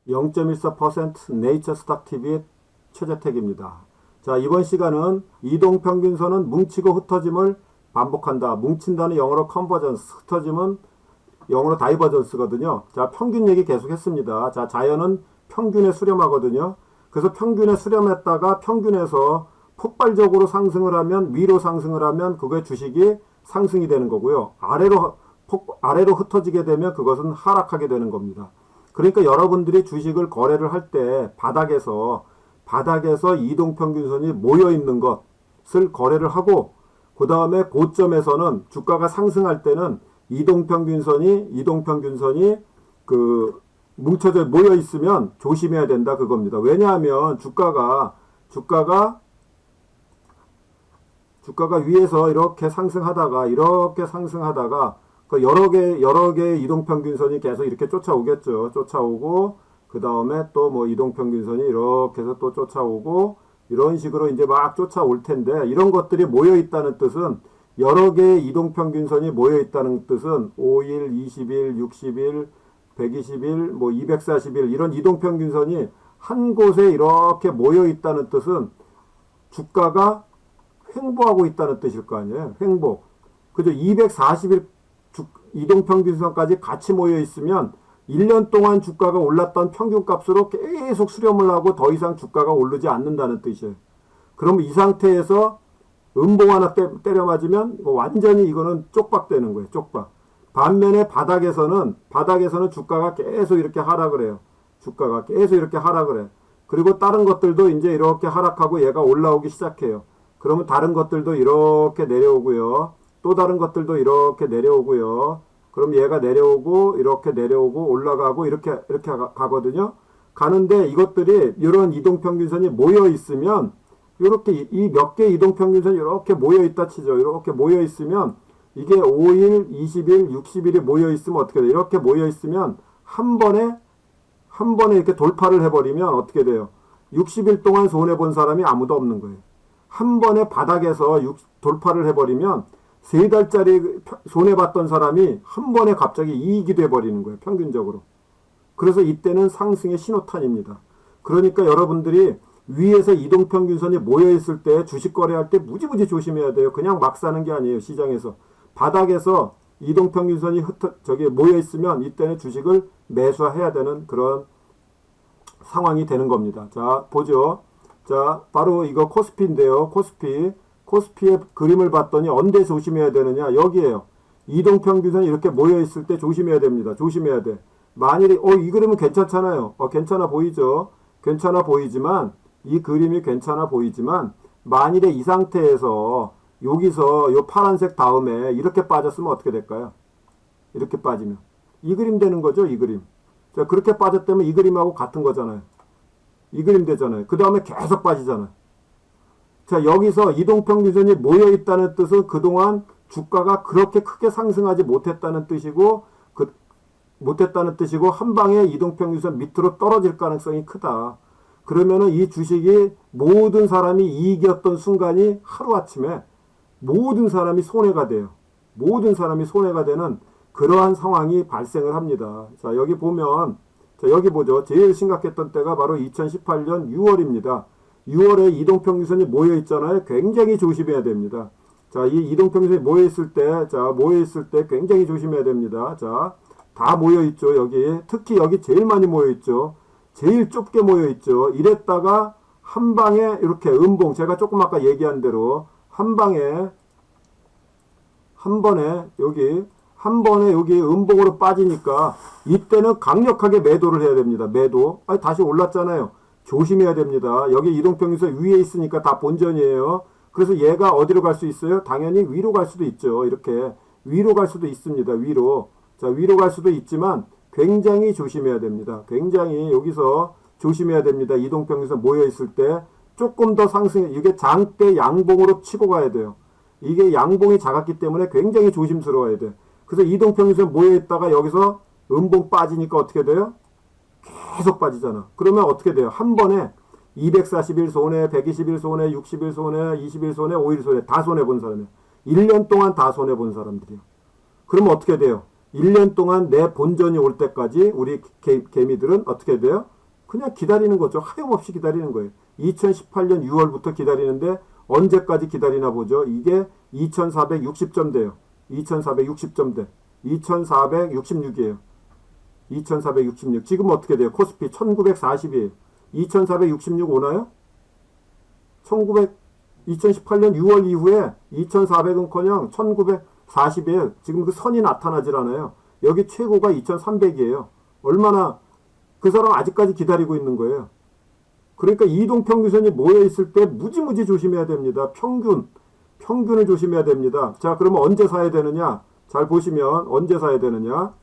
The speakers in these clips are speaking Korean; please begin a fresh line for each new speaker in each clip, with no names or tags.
0.14% 네이처 스탁 TV 최재택입니다. 자, 이번 시간은 이동평균선은 뭉치고 흩어짐을 반복한다. 뭉친다는 영어로 컨버전스, 흩어짐은 영어로 다이버전스거든요. 자, 평균 얘기 계속 했습니다. 자, 자연은 평균에 수렴하거든요. 그래서 평균에 수렴했다가 평균에서 폭발적으로 상승을 하면, 위로 상승을 하면 그거의 주식이 상승이 되는 거고요. 아래로 흩어지게 되면 그것은 하락하게 되는 겁니다. 그러니까 여러분들이 주식을 거래를 할 때 바닥에서 이동평균선이 모여 있는 것을 거래를 하고, 그 다음에 고점에서는 주가가 상승할 때는 이동평균선이 뭉쳐져 모여 있으면 조심해야 된다 그겁니다. 왜냐하면 주가가 위에서 이렇게 상승하다가 그 여러 개의 이동평균선이 계속 이렇게 쫓아오겠죠. 쫓아오고, 그 다음에 또 뭐 이동평균선이 이렇게 해서 또 쫓아오고, 이런 식으로 이제 막 쫓아올 텐데, 이런 것들이 모여 있다는 뜻은, 여러 개의 이동평균선이 모여 있다는 뜻은 5일, 20일, 60일, 120일, 뭐 240일 이런 이동평균선이 한 곳에 이렇게 모여 있다는 뜻은 주가가 횡보하고 있다는 뜻일 거 아니에요. 횡보. 그죠? 240일 이동평균선까지 같이 모여 있으면 1년 동안 주가가 올랐던 평균값으로 계속 수렴을 하고 더 이상 주가가 오르지 않는다는 뜻이에요. 그러면 이 상태에서 음봉 하나 때려 맞으면 완전히 이거는 쪽박되는 거예요. 쪽박. 반면에 바닥에서는 주가가 계속 이렇게 하락을 해요. 주가가 계속 이렇게 하락을 해요. 그리고 다른 것들도 이제 이렇게 하락하고 얘가 올라오기 시작해요. 그러면 다른 것들도 이렇게 내려오고요. 또 다른 것들도 이렇게 내려오고요. 그럼 얘가 내려오고 이렇게 내려오고 올라가고 이렇게 가거든요. 가는데 이것들이 이런 이동평균선이 모여 있으면 이렇게 이 몇 개 이동평균선이 이렇게 모여 있다 치죠. 이렇게 모여 있으면 이게 5일, 20일, 60일이 모여 있으면 어떻게 돼요? 이렇게 모여 있으면 한 번에 이렇게 돌파를 해버리면 어떻게 돼요? 60일 동안 손해본 사람이 아무도 없는 거예요. 한 번에 바닥에서 돌파를 해버리면 3달짜리 손해봤던 사람이 한 번에 갑자기 이익이 돼버리는 거예요. 평균적으로. 그래서 이때는 상승의 신호탄입니다. 그러니까 여러분들이 위에서 이동평균선이 모여있을 때 주식 거래할 때 무지무지 조심해야 돼요. 그냥 막 사는 게 아니에요. 시장에서. 바닥에서 이동평균선이 모여있으면 이때는 주식을 매수해야 되는 그런 상황이 되는 겁니다. 자, 보죠. 자, 바로 이거 코스피인데요. 코스피의 그림을 봤더니 언제 조심해야 되느냐? 여기에요. 이동평균선이 이렇게 모여있을 때 조심해야 됩니다. 조심해야 돼. 만일에, 이 그림은 괜찮잖아요. 괜찮아 보이죠? 괜찮아 보이지만, 이 그림이 괜찮아 보이지만, 만일에 이 상태에서 여기서 요 파란색 다음에 이렇게 빠졌으면 어떻게 될까요? 이렇게 빠지면. 이 그림 되는 거죠, 이 그림. 자, 그렇게 빠졌다면 이 그림하고 같은 거잖아요. 이 그림 되잖아요. 그 다음에 계속 빠지잖아요. 자, 여기서 이동평균선이 모여있다는 뜻은 그동안 주가가 그렇게 크게 상승하지 못했다는 뜻이고, 한 방에 이동평균선 밑으로 떨어질 가능성이 크다. 그러면은 이 주식이 모든 사람이 이익이었던 순간이 하루아침에 모든 사람이 손해가 돼요. 모든 사람이 손해가 되는 그러한 상황이 발생을 합니다. 자, 여기 보면, 자, 여기 보죠. 제일 심각했던 때가 바로 2018년 6월입니다. 6월에 이동평균선이 모여 있잖아요. 굉장히 조심해야 됩니다. 자, 이 이동평균선이 모여 있을 때 굉장히 조심해야 됩니다. 자, 다 모여 있죠. 여기. 특히 여기 제일 많이 모여 있죠. 제일 좁게 모여 있죠. 이랬다가 한 방에 이렇게 음봉, 제가 조금 아까 얘기한 대로 한 번에 여기 음봉으로 빠지니까 이때는 강력하게 매도를 해야 됩니다. 매도. 다시 올랐잖아요. 조심해야 됩니다. 여기 이동평균선 위에 있으니까 다 본전이에요. 그래서 얘가 어디로 갈 수 있어요? 당연히 위로 갈 수도 있죠. 이렇게 위로 갈 수도 있습니다. 위로. 자, 위로 갈 수도 있지만 굉장히 조심해야 됩니다. 굉장히 여기서 조심해야 됩니다. 이동평균선 모여 있을 때 조금 더 이게 장대 양봉으로 치고 가야 돼요. 이게 양봉이 작았기 때문에 굉장히 조심스러워야 돼. 그래서 이동평균선 모여 있다가 여기서 음봉 빠지니까 어떻게 돼요? 계속 빠지잖아. 그러면 어떻게 돼요? 한 번에 240일 손해, 120일 손해, 60일 손해, 20일 손해, 5일 손해 다 손해본 사람이에요. 1년 동안 다 손해본 사람들이에요. 그러면 어떻게 돼요? 1년 동안 내 본전이 올 때까지 우리 개미들은 어떻게 돼요? 그냥 기다리는 거죠. 하염없이 기다리는 거예요. 2018년 6월부터 기다리는데 언제까지 기다리나 보죠. 이게 2460점 돼요. 2460점 돼. 2466이에요. 2466. 지금 어떻게 돼요? 코스피 1940이에요. 2466 오나요? 2018년 6월 이후에 2400은커녕 1940이에요. 지금 그 선이 나타나질 않아요. 여기 최고가 2300이에요. 얼마나 그 사람 아직까지 기다리고 있는 거예요. 그러니까 이동평균선이 모여있을 때 무지무지 조심해야 됩니다. 평균을 조심해야 됩니다. 자, 그러면 언제 사야 되느냐? 잘 보시면 언제 사야 되느냐?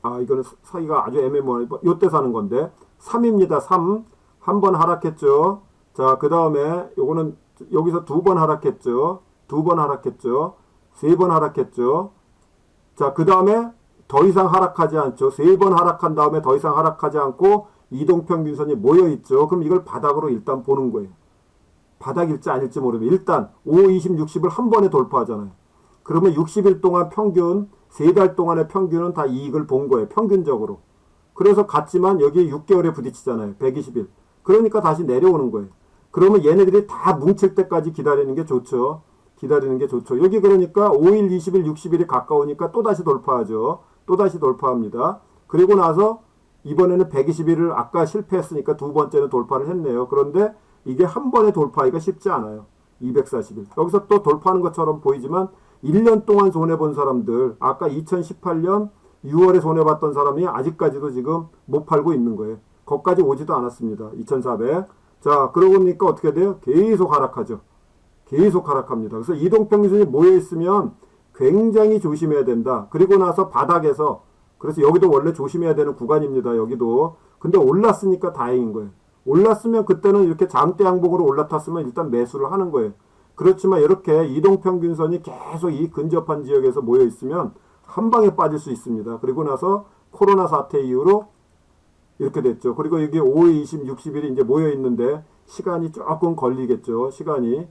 아, 이거는 사기가 아주 애매모호해. 요때 사는 건데 3입니다. 3. 한 번 하락했죠. 자, 그 다음에 요거는 여기서 두 번 하락했죠. 두 번 하락했죠. 세 번 하락했죠. 자, 그 다음에 더 이상 하락하지 않죠. 세 번 하락한 다음에 더 이상 하락하지 않고 이동평균선이 모여있죠. 그럼 이걸 바닥으로 일단 보는 거예요. 바닥일지 아닐지 모르면 일단 5, 20, 60을 한 번에 돌파하잖아요. 그러면 60일 동안 평균, 3달 동안의 평균은 다 이익을 본 거예요. 평균적으로. 그래서 같지만 여기 6개월에 부딪히잖아요. 120일. 그러니까 다시 내려오는 거예요. 그러면 얘네들이 다 뭉칠 때까지 기다리는 게 좋죠. 기다리는 게 좋죠. 여기 그러니까 5일, 20일, 60일이 가까우니까 또다시 돌파하죠. 또다시 돌파합니다. 그리고 나서 이번에는 120일을 아까 실패했으니까 두 번째는 돌파를 했네요. 그런데 이게 한 번에 돌파하기가 쉽지 않아요. 240일. 여기서 또 돌파하는 것처럼 보이지만 1년 동안 손해본 사람들, 아까 2018년 6월에 손해봤던 사람이 아직까지도 지금 못 팔고 있는 거예요. 거기까지 오지도 않았습니다. 2400. 자, 그러고 보니까 어떻게 돼요? 계속 하락하죠. 계속 하락합니다. 그래서 이동평균선이 모여있으면 굉장히 조심해야 된다. 그리고 나서 바닥에서, 그래서 여기도 원래 조심해야 되는 구간입니다. 여기도. 근데 올랐으니까 다행인 거예요. 올랐으면 그때는 이렇게 장대 양봉으로 올라탔으면 일단 매수를 하는 거예요. 그렇지만 이렇게 이동평균선이 계속 이 근접한 지역에서 모여있으면 한 방에 빠질 수 있습니다. 그리고 나서 코로나 사태 이후로 이렇게 됐죠. 그리고 여기 5, 20, 60일이 이제 모여있는데 시간이 조금 걸리겠죠. 시간이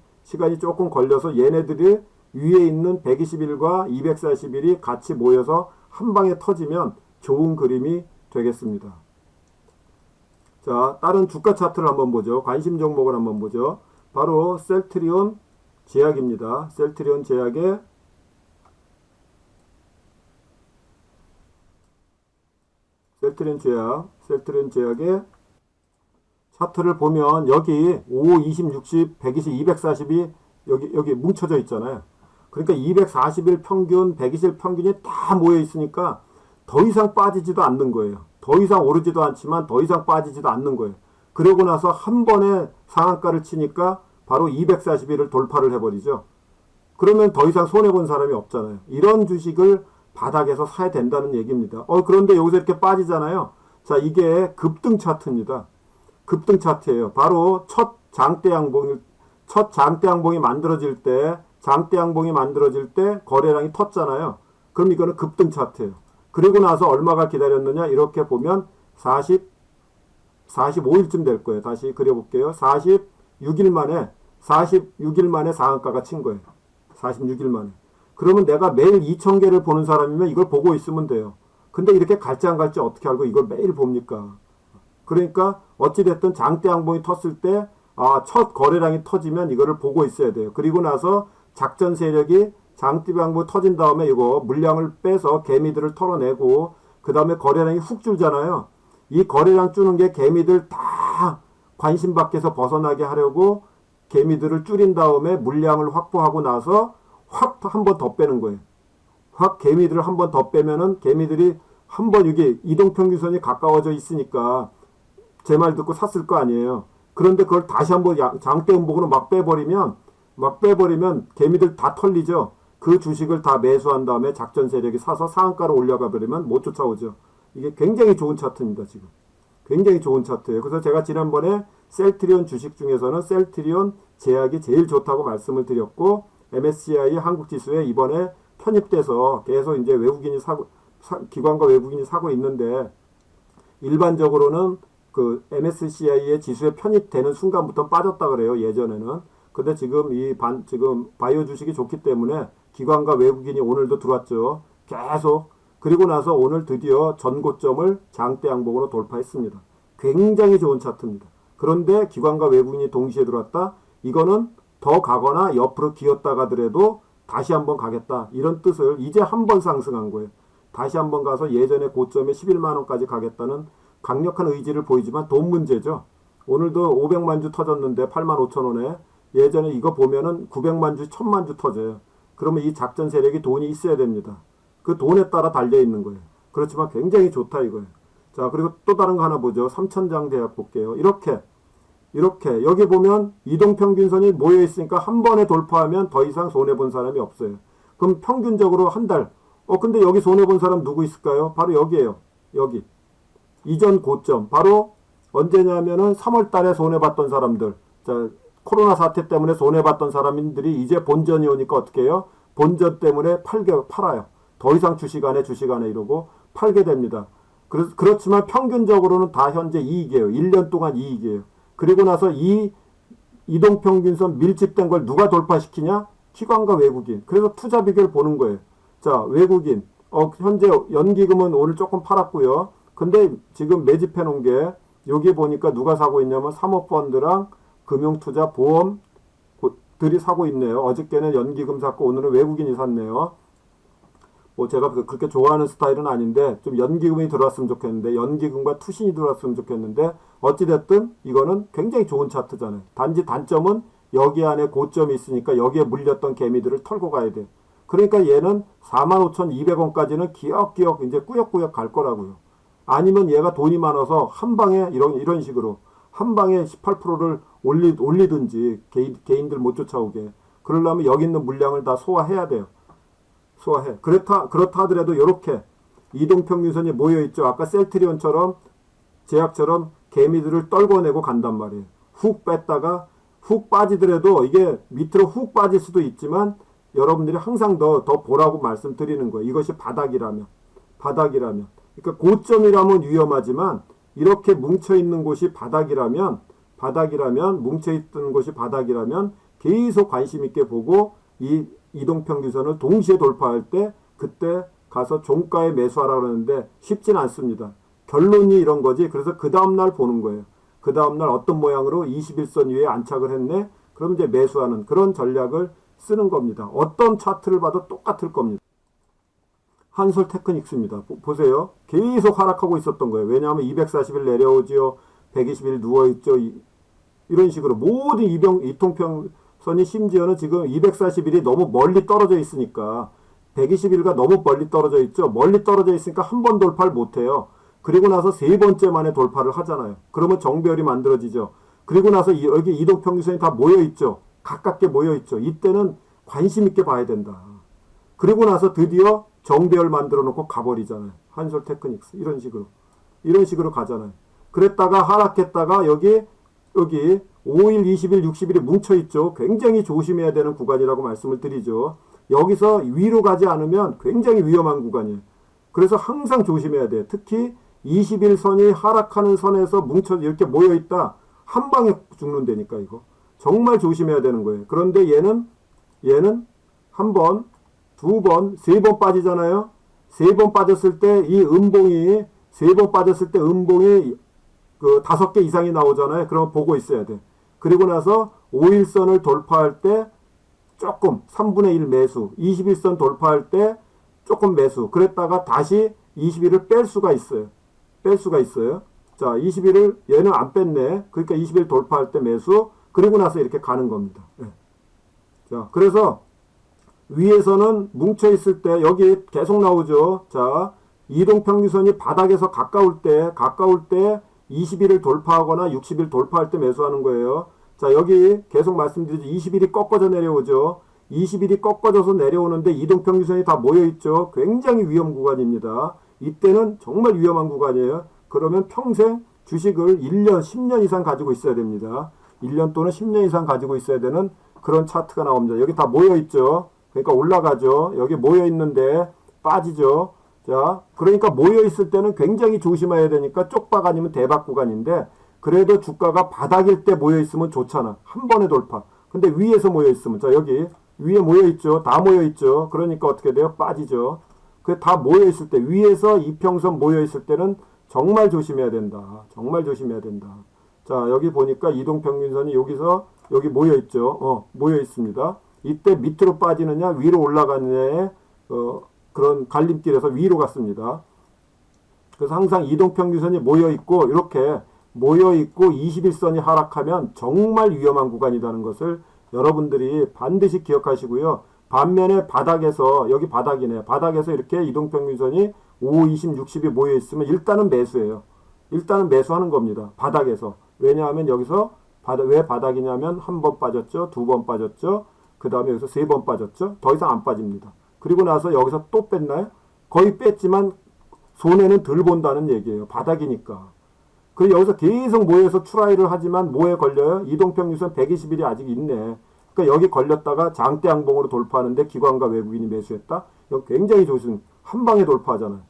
조금 걸려서 얘네들이 위에 있는 120일과 240일이 같이 모여서 한 방에 터지면 좋은 그림이 되겠습니다. 자, 다른 주가 차트를 한번 보죠. 관심 종목을 한번 보죠. 바로 셀트리온 제약입니다. 셀트리온 제약의 셀트리온 제약의 차트를 보면 여기 5, 20, 60, 120, 240이 여기 뭉쳐져 있잖아요. 그러니까 240일 평균, 120일 평균이 다 모여 있으니까 더 이상 빠지지도 않는 거예요. 더 이상 오르지도 않지만 더 이상 빠지지도 않는 거예요. 그러고 나서 한 번에 상한가를 치니까 바로 240일을 돌파를 해버리죠. 그러면 더 이상 손해본 사람이 없잖아요. 이런 주식을 바닥에서 사야 된다는 얘기입니다. 그런데 여기서 이렇게 빠지잖아요. 자, 이게 급등 차트입니다. 급등 차트예요. 바로 첫 장대 양봉이 만들어질 때, 거래량이 텄잖아요. 그럼 이거는 급등 차트예요. 그리고 나서 얼마가 기다렸느냐? 이렇게 보면 45일쯤 될 거예요. 다시 그려볼게요. 46일 만에 상한가가 친 거예요. 46일 만에. 그러면 내가 매일 2,000개를 보는 사람이면 이걸 보고 있으면 돼요. 근데 이렇게 갈지 안 갈지 어떻게 알고 이걸 매일 봅니까? 그러니까 어찌됐든 장대 양봉이 텄을 때, 첫 거래량이 터지면 이거를 보고 있어야 돼요. 그리고 나서 작전 세력이 장대 양봉이 터진 다음에 이거 물량을 빼서 개미들을 털어내고, 그 다음에 거래량이 훅 줄잖아요. 이 거래량 주는 게 개미들 다 관심 밖에서 벗어나게 하려고 개미들을 줄인 다음에 물량을 확보하고 나서 확 한 번 더 빼는 거예요. 확 개미들을 한 번 더 빼면은 개미들이 한 번 이게 이동평균선이 가까워져 있으니까 제 말 듣고 샀을 거 아니에요. 그런데 그걸 다시 한번 장대 음봉으로 막 빼버리면 개미들 다 털리죠. 그 주식을 다 매수한 다음에 작전 세력이 사서 상한가로 올려가 버리면 못 쫓아오죠. 이게 굉장히 좋은 차트입니다. 지금 굉장히 좋은 차트예요. 그래서 제가 지난번에 셀트리온 주식 중에서는 셀트리온 제약이 제일 좋다고 말씀을 드렸고, MSCI 한국지수에 이번에 편입돼서 계속 이제 기관과 외국인이 사고 있는데, 일반적으로는 그 MSCI의 지수에 편입되는 순간부터 빠졌다 그래요. 예전에는. 근데 지금 지금 바이오 주식이 좋기 때문에 기관과 외국인이 오늘도 들어왔죠. 계속. 그리고 나서 오늘 드디어 전고점을 장대 양봉으로 돌파했습니다. 굉장히 좋은 차트입니다. 그런데 기관과 외국인이 동시에 들어왔다. 이거는 더 가거나 옆으로 기었다 가더라도 다시 한번 가겠다. 이런 뜻을 이제 한 번 상승한 거예요. 다시 한번 가서 예전의 고점에 11만 원까지 가겠다는 강력한 의지를 보이지만 돈 문제죠. 오늘도 500만 주 터졌는데 8만 5천 원에 예전에 이거 보면은 900만 주, 1000만 주 터져요. 그러면 이 작전 세력이 돈이 있어야 됩니다. 그 돈에 따라 달려 있는 거예요. 그렇지만 굉장히 좋다 이거예요. 자, 그리고 또 다른 거 하나 보죠. 3천장 대학 볼게요. 이렇게 여기 보면 이동평균선이 모여 있으니까 한 번에 돌파하면 더 이상 손해본 사람이 없어요. 그럼 평균적으로 한 달. 근데 여기 손해본 사람 누구 있을까요? 바로 여기에요. 여기. 이전 고점. 바로 언제냐면은 3월 달에 손해봤던 사람들. 자, 코로나 사태 때문에 손해봤던 사람들이 이제 본전이 오니까 어떻게 해요? 본전 때문에 팔아요. 더 이상 주식 안 해 이러고 팔게 됩니다. 그렇지만 평균적으로는 다 현재 이익이에요. 1년 동안 이익이에요. 그리고 나서 이 이동평균선 밀집된 걸 누가 돌파시키냐? 기관과 외국인. 그래서 투자 비결 보는 거예요. 자, 외국인. 현재 연기금은 오늘 조금 팔았고요. 근데 지금 매집해 놓은 게 여기 보니까 누가 사고 있냐면 사모펀드랑 금융투자 보험들이 사고 있네요. 어저께는 연기금 샀고 오늘은 외국인이 샀네요. 뭐 제가 그렇게 좋아하는 스타일은 아닌데 좀 연기금이 들어왔으면 좋겠는데 연기금과 투신이 들어왔으면 좋겠는데 어찌됐든 이거는 굉장히 좋은 차트잖아요. 단지 단점은 여기 안에 고점이 있으니까 여기에 물렸던 개미들을 털고 가야 돼. 그러니까 얘는 45,200원까지는 기억기억 이제 꾸역꾸역 갈 거라고요. 아니면 얘가 돈이 많아서 한 방에 이런 식으로 한 방에 18%를 올리든지 개인들 못 쫓아오게. 그러려면 여기 있는 물량을 다 소화해야 돼요. 소화해. 그렇다 하더라도 이렇게 이동평균선이 모여있죠. 아까 셀트리온처럼 제약처럼 개미들을 떨궈내고 간단 말이에요. 훅 뺐다가 훅 빠지더라도 이게 밑으로 훅 빠질 수도 있지만 여러분들이 항상 더 보라고 말씀드리는 거예요. 이것이 바닥이라면. 그러니까 고점이라면 위험하지만 이렇게 뭉쳐있는 곳이 바닥이라면 뭉쳐있던 곳이 바닥이라면 계속 관심 있게 보고 이 이동평균선을 동시에 돌파할 때 그때 가서 종가에 매수하라고 그러는데 쉽진 않습니다. 결론이 이런 거지. 그래서 그 다음날 보는 거예요. 그 다음날 어떤 모양으로 21선 위에 안착을 했네. 그럼 이제 매수하는 그런 전략을 쓰는 겁니다. 어떤 차트를 봐도 똑같을 겁니다. 한솔 테크닉스입니다. 보세요. 계속 하락하고 있었던 거예요. 왜냐하면 240일 내려오지요. 120일 누워있죠. 이런 식으로 모든 이통평선이 심지어는 지금 240일이 너무 멀리 떨어져 있으니까 120일과 너무 멀리 떨어져 있죠. 멀리 떨어져 있으니까 한 번 돌파를 못해요. 그리고 나서 세 번째 만에 돌파를 하잖아요. 그러면 정배열이 만들어지죠. 그리고 나서 여기 이동평균선이 다 모여있죠. 가깝게 모여있죠. 이때는 관심 있게 봐야 된다. 그리고 나서 드디어 정배열 만들어 놓고 가버리잖아요. 한솔 테크닉스. 이런 식으로 가잖아요. 그랬다가 하락했다가 여기 5일, 20일, 60일이 뭉쳐있죠. 굉장히 조심해야 되는 구간이라고 말씀을 드리죠. 여기서 위로 가지 않으면 굉장히 위험한 구간이에요. 그래서 항상 조심해야 돼요. 특히 20일 선이 하락하는 선에서 이렇게 모여있다. 한 방에 죽는다니까 이거. 정말 조심해야 되는 거예요. 그런데 얘는 한 번, 두 번, 세 번 빠지잖아요. 세 번 빠졌을 때 이 음봉이 그 5개 이상이 나오잖아요. 그러면 보고 있어야 돼. 그리고 나서 5일선을 돌파할 때 조금 3분의 1 매수, 21선 돌파할 때 조금 매수. 그랬다가 다시 21을 뺄 수가 있어요. 자, 21을 얘는 안 뺐네. 그러니까 21 돌파할 때 매수. 그리고 나서 이렇게 가는 겁니다. 네. 자, 그래서 위에서는 뭉쳐 있을 때 여기 계속 나오죠. 자, 이동평균선이 바닥에서 가까울 때 20일을 돌파하거나 60일 돌파할 때 매수하는 거예요. 자, 여기 계속 말씀드리죠. 20일이 꺾어져 내려오죠. 20일이 꺾어져서 내려오는데 이동평균선이 다 모여있죠. 굉장히 위험 구간입니다. 이때는 정말 위험한 구간이에요. 그러면 평생 주식을 1년, 10년 이상 가지고 있어야 됩니다. 1년 또는 10년 이상 가지고 있어야 되는 그런 차트가 나옵니다. 여기 다 모여있죠. 그러니까 올라가죠. 여기 모여있는데 빠지죠. 자, 그러니까 모여있을 때는 굉장히 조심해야 되니까 쪽박 아니면 대박 구간인데 그래도 주가가 바닥일 때 모여있으면 좋잖아. 한 번에 돌파. 근데 위에서 모여있으면 자, 여기 위에 모여있죠. 다 모여있죠. 그러니까 어떻게 돼요? 빠지죠. 그 다 모여 있을 때, 위에서 이평선 모여 있을 때는 정말 조심해야 된다. 정말 조심해야 된다. 자, 여기 보니까 이동평균선이 여기서 여기 모여 있죠. 모여 있습니다. 이때 밑으로 빠지느냐 위로 올라가느냐의 그런 갈림길에서 위로 갔습니다. 그래서 항상 이동평균선이 모여 있고 이렇게 모여 있고 21선이 하락하면 정말 위험한 구간이라는 것을 여러분들이 반드시 기억하시고요. 반면에 바닥에서, 여기 바닥이네. 바닥에서 이렇게 이동평균선이 5, 20, 60이 모여 있으면 일단은 매수예요. 일단은 매수하는 겁니다. 바닥에서. 왜냐하면 여기서 왜 바닥이냐면 한 번 빠졌죠. 두 번 빠졌죠. 그 다음에 여기서 세 번 빠졌죠. 더 이상 안 빠집니다. 그리고 나서 여기서 또 뺐나요? 거의 뺐지만 손해는 덜 본다는 얘기예요. 바닥이니까. 그리고 여기서 계속 모여서 추라이를 하지만 뭐에 걸려요? 이동평균선 120일이 아직 있네. 그러니까 여기 걸렸다가 장대 양봉으로 돌파하는데 기관과 외국인이 매수했다? 이거 굉장히 조심. 한 방에 돌파하잖아요.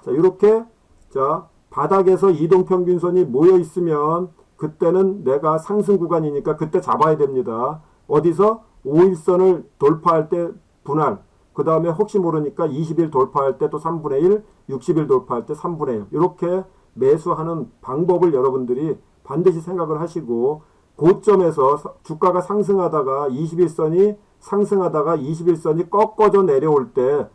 자, 이렇게, 자, 바닥에서 이동평균선이 모여 있으면 그때는 내가 상승 구간이니까 그때 잡아야 됩니다. 어디서? 5일선을 돌파할 때 분할. 그 다음에 혹시 모르니까 20일 돌파할 때 또 3분의 1, 60일 돌파할 때 3분의 1. 이렇게 매수하는 방법을 여러분들이 반드시 생각을 하시고, 고점에서 주가가 상승하다가 21선이 상승하다가 21선이 꺾어져 내려올 때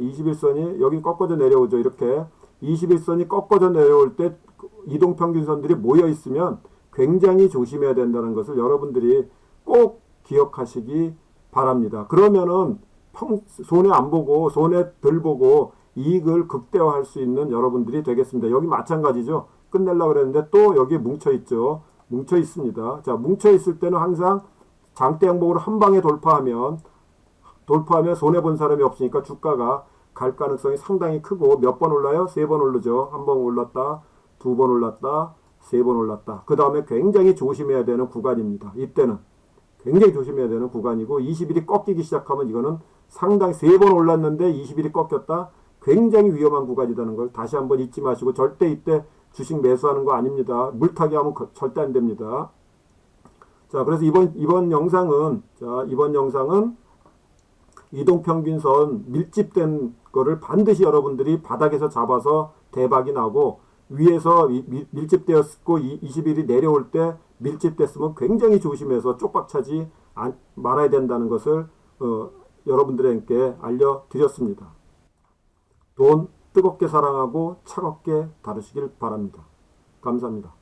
21선이 여기 꺾어져 내려오죠. 이렇게 21선이 꺾어져 내려올 때 이동평균선들이 모여 있으면 굉장히 조심해야 된다는 것을 여러분들이 꼭 기억하시기 바랍니다. 그러면은 손해 안 보고 손해 덜 보고 이익을 극대화할 수 있는 여러분들이 되겠습니다. 여기 마찬가지죠. 끝내려고 그랬는데 또 여기 뭉쳐 있죠. 뭉쳐 있습니다. 자, 뭉쳐 있을 때는 항상 장대 양봉으로 한 방에 돌파하면 손해 본 사람이 없으니까 주가가 갈 가능성이 상당히 크고, 몇 번 올라요? 세 번 오르죠. 한 번 올랐다, 두 번 올랐다, 세 번 올랐다. 그 다음에 굉장히 조심해야 되는 구간입니다. 이때는 굉장히 조심해야 되는 구간이고, 20일이 꺾이기 시작하면 이거는 상당히 세 번 올랐는데 20일이 꺾였다. 굉장히 위험한 구간이라는 걸 다시 한번 잊지 마시고, 절대 이때 주식 매수하는 거 아닙니다. 물타기 하면 절대 안 됩니다. 자, 그래서 이번 영상은 이동평균선 밀집된 거를 반드시 여러분들이 바닥에서 잡아서 대박이 나고, 위에서 밀집되었고 20일이 내려올 때 밀집됐으면 굉장히 조심해서 쪽박차지 말아야 된다는 것을 여러분들에게 알려드렸습니다. 돈 뜨겁게 사랑하고 차갑게 다루시길 바랍니다. 감사합니다.